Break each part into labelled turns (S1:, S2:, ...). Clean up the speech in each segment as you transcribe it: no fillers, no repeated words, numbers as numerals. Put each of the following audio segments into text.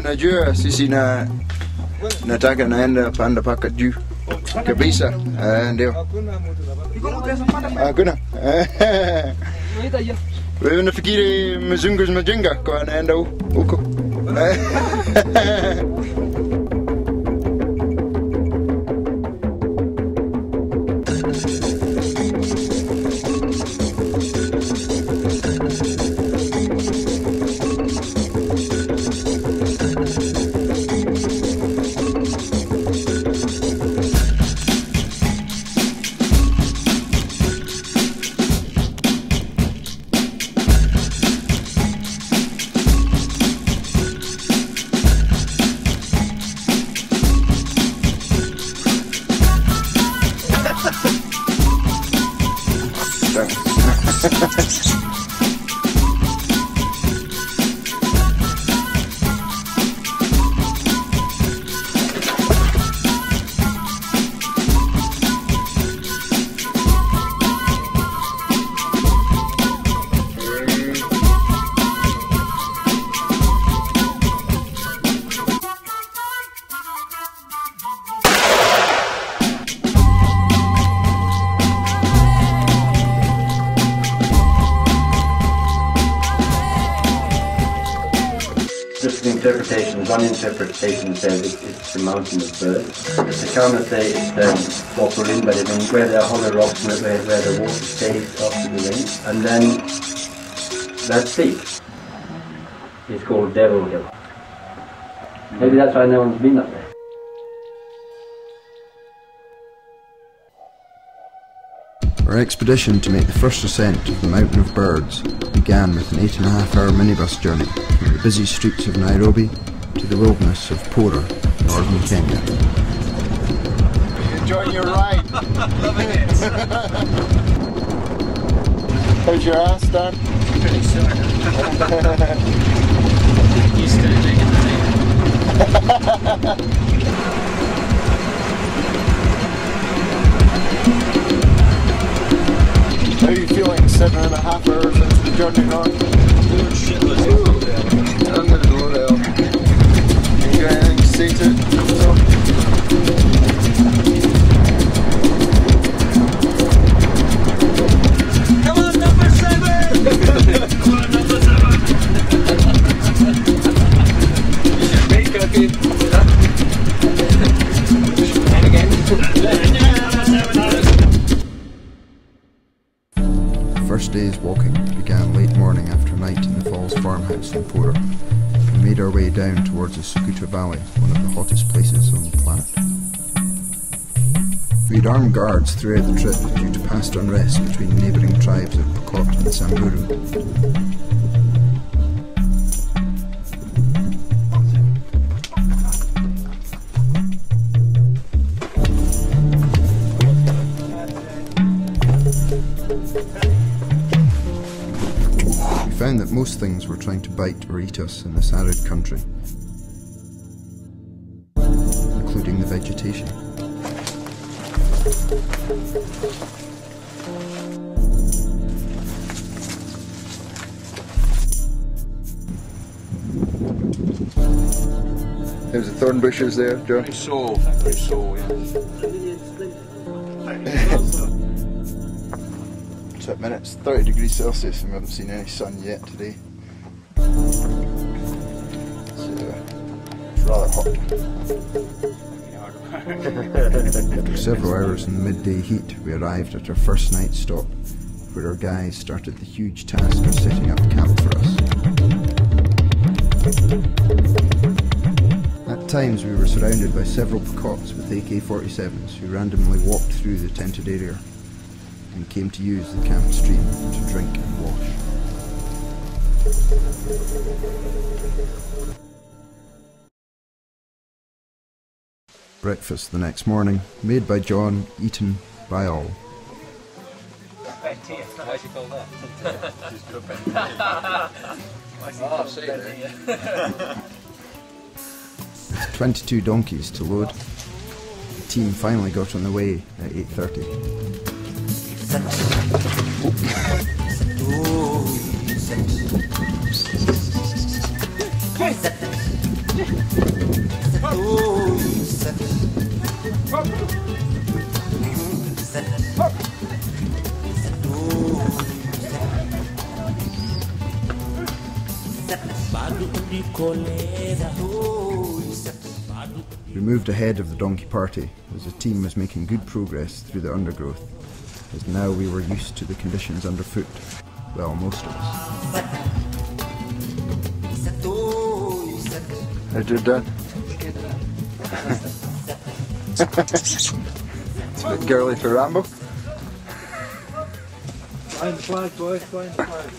S1: Najua sisi nataka naenda panda paka juu kabisa. Ndio. Hakuna. Wewe unafikiri mzungu majenga kwa anaenda huko?
S2: One interpretation says it's the mountain of birds. It's a common say it's the Walkerin, but I mean where there are hollow rocks and where the water stays after the rain. And then that peak is called Devil Hill. Maybe that's why no one's been up there.
S1: Our expedition to make the first ascent of the Mountain of Birds began with an 8.5-hour minibus journey from the busy streets of Nairobi to the wilderness of Pora, northern Kenya. Enjoying your ride? Loving it! How's your ass, Dan?
S3: Pretty sore. Used to making the
S1: How are you feeling 7.5 hours into the journey now?
S3: Doing shitless.
S1: I'm gonna go there. You got anything to say to it?
S3: Come on, number 7! Come on, number 7! Great cooking. And again.
S1: First day's walking began late morning after night in the Falls farmhouse in Pora. We made our way down towards the Suguta Valley, one of the hottest places on the planet. We had armed guards throughout the trip due to past unrest between neighbouring tribes of Pokot and Samburu. We found that most things were trying to bite or eat us in this arid country, including the vegetation. There's the thorn bushes there, John.
S3: Very so, yes.
S1: It's at minutes 30 degrees Celsius and we haven't seen any sun yet today. It's rather hot. After several hours in the midday heat, we arrived at our first night stop, where our guides started the huge task of setting up camp for us. At times we were surrounded by several Pokots with AK-47s who randomly walked through the tented area and came to use the camp stream to drink and wash. Breakfast the next morning, made by John, eaten by all.
S3: Why is he called that?
S1: 22 donkeys to load. The team finally got on the way at 8:30. We moved ahead of the donkey party as the team was making good progress through the undergrowth, as now we were used to the conditions underfoot. Well, most of us.
S4: How did that? It's a bit girly for Rambo.
S5: Flying the flag, boy, flying the flag.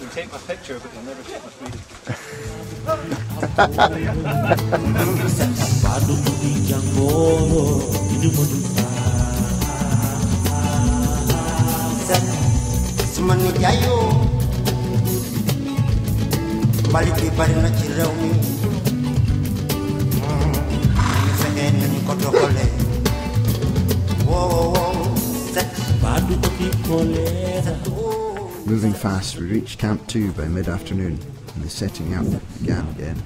S5: You'll take my picture, but you'll never take my freedom.
S1: Moving fast, we reached Camp 2 by mid-afternoon, and the setting out began again.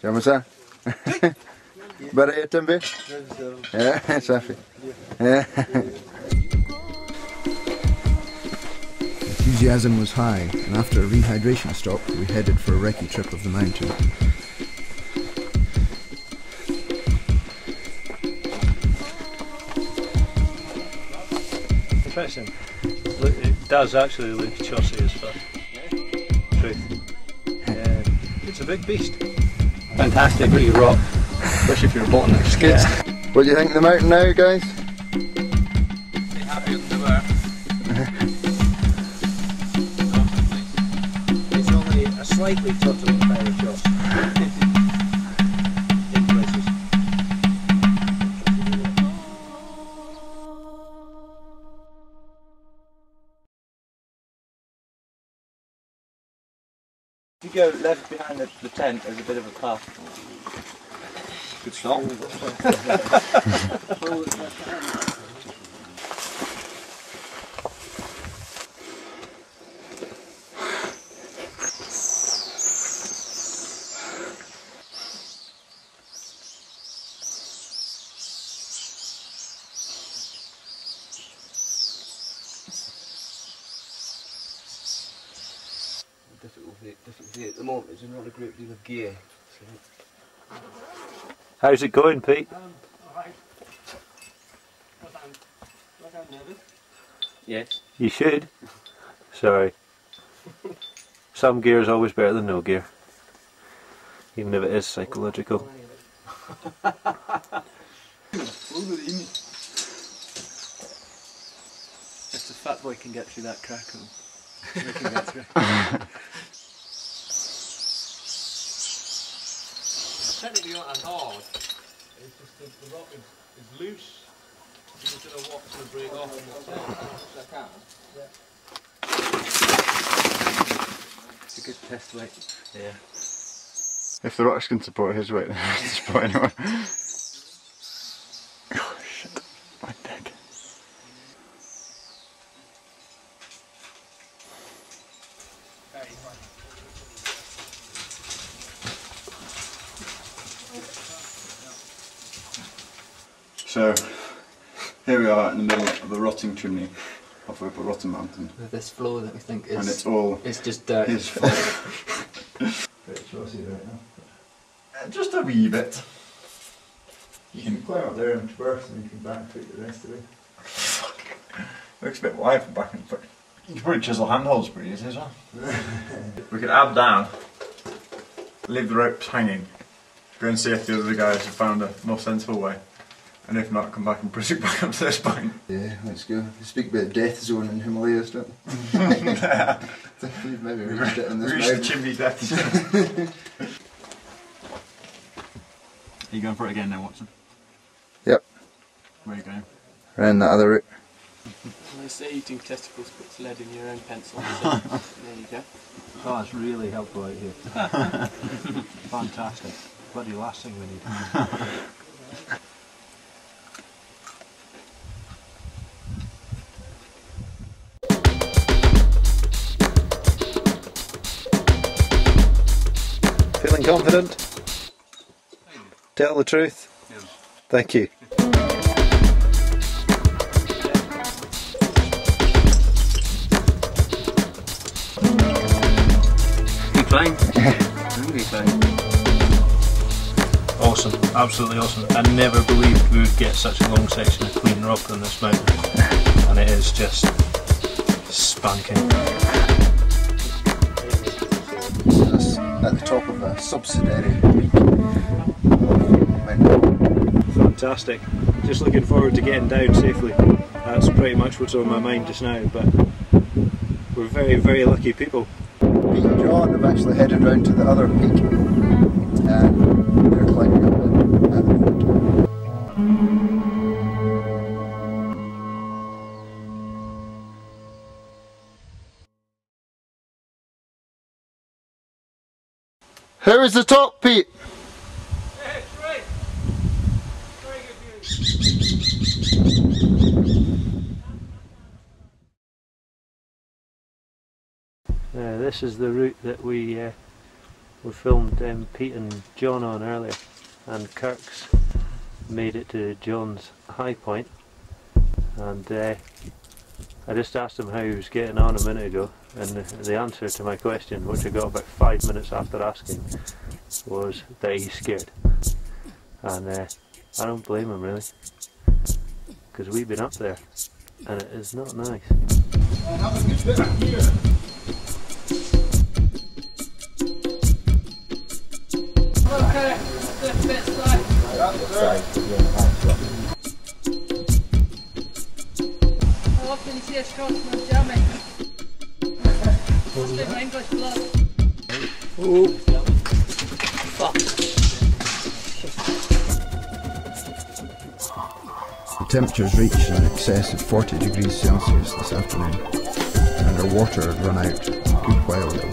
S4: Jammer sir? Bara eten be? Ja, Safi. Ja.
S1: Enthusiasm was high, and after a rehydration stop, we headed for a recce trip of the mountain.
S5: Interesting. Look, it does actually look chossy as fuck. Truth. Yeah. It's a big beast. Fantastic big rock, especially if you're a botanist.
S4: Good. Yeah. What do you think of the mountain now, guys?
S6: Be happy with the work.
S5: It's only a slightly tottering fire choss. In places.
S6: If you go left behind the tent, there's a bit of a path. Good start. Difficulty at the moment is not a great deal of gear. So.
S5: How's it going, Pete?
S6: Alright. Not that nervous. Yes.
S5: You should. Sorry. Some gear is always better than no gear. Even if it is psychological. If the fat boy can get through that crack, we can get through.
S6: Technically not as hard. It's just the rock is loose. You're just going to walk to the break off and it's a good test weight.
S5: Yeah.
S4: If the rocks can support his weight, then I can support anyone. Oh shit, my neck. So, here we are in the middle of a rotting chimney off of a rotten mountain.
S6: With this floor that we think is...
S4: And it's all...
S6: It's just dirt.
S4: his fault.
S1: Bit saucy right now.
S4: Just a wee bit.
S1: You can climb up there and traverse and you can back foot the rest of it.
S4: Fuck. Looks a bit wide for back and foot. You could probably chisel handholds pretty easy as well. We could ab down, leave the ropes hanging, go and see if the other guys have found a more sensible way. And if not, come back and push it back up to this point.
S1: Yeah, let's go. We speak about death zone in Himalayas, don't we? We've maybe reached it in this
S4: Reached the chimney death zone. Are you going for it again now, Watson? Yep. Where are you going? Around that other route.
S6: They say eating testicles puts lead in your own pencil, so there you go.
S5: Oh, it's really helpful out here. Fantastic. Bloody last thing we need. Feeling confident? Tell the truth?
S6: Yes.
S5: Thank you. climb. Hungry climb. Awesome, absolutely awesome. I never believed we would get such a long section of clean rock on this mountain, and it is just spanking.
S1: That's at the top of a subsidiary peak.
S5: Fantastic. Just looking forward to getting down safely. That's pretty much what's on my mind just now, but we're very, very lucky people.
S1: Pete and John have actually headed round to the other peak and they're climbing up it at the moment. Here is the top, Pete!
S6: Yeah, it's great. Very good view.
S5: This is the route that we filmed Pete and John on earlier, and Kirk's made it to John's high point, and I just asked him how he was getting on a minute ago, and the answer to my question, which I got about 5 minutes after asking, was that he's scared. And I don't blame him really, because we've been up there and it is not nice.
S3: Okay, the bit side. How often you see a Scotsman jamming? Must be my English blood.
S1: The temperatures reached in excess of 40 degrees Celsius this afternoon, and our water had run out a good while ago.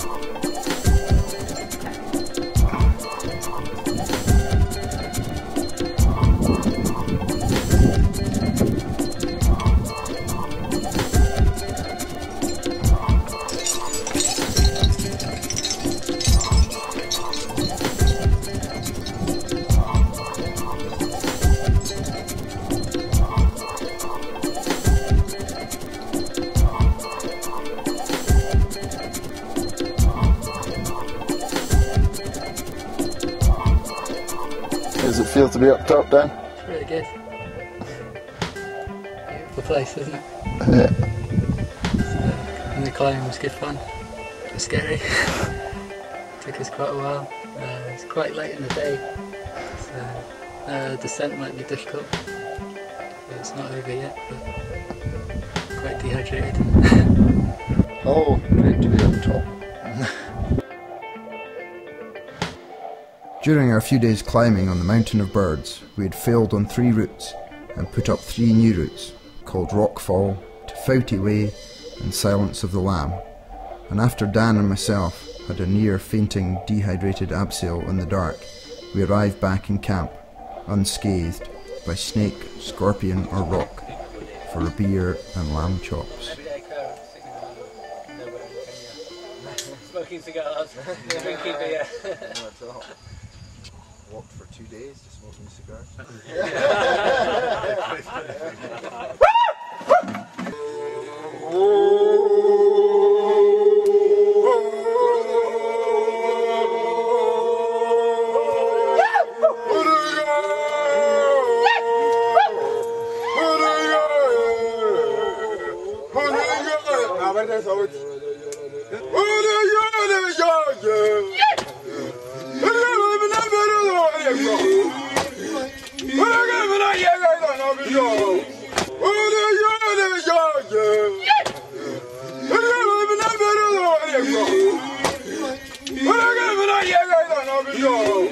S1: How does it feel to be up top, Dan?
S7: It's really good. Beautiful place, isn't it?
S1: Yeah.
S7: And the climb was good fun. It was scary. Took us quite a while. It's quite late in the day, so descent might be difficult. But it's not over yet, but quite dehydrated.
S1: Oh, great to be up top. During our few days climbing on the Mountain of Birds, we had failed on 3 routes and put up 3 new routes, called Rockfall, Tofouty Way and Silence of the Lamb. And after Dan and myself had a near fainting dehydrated abseil in the dark, we arrived back in camp, unscathed by snake, scorpion or rock, for a beer and lamb chops.
S7: Smoking cigars, drinking beer.
S1: Walked for 2 days just smoking cigars.
S8: Yo!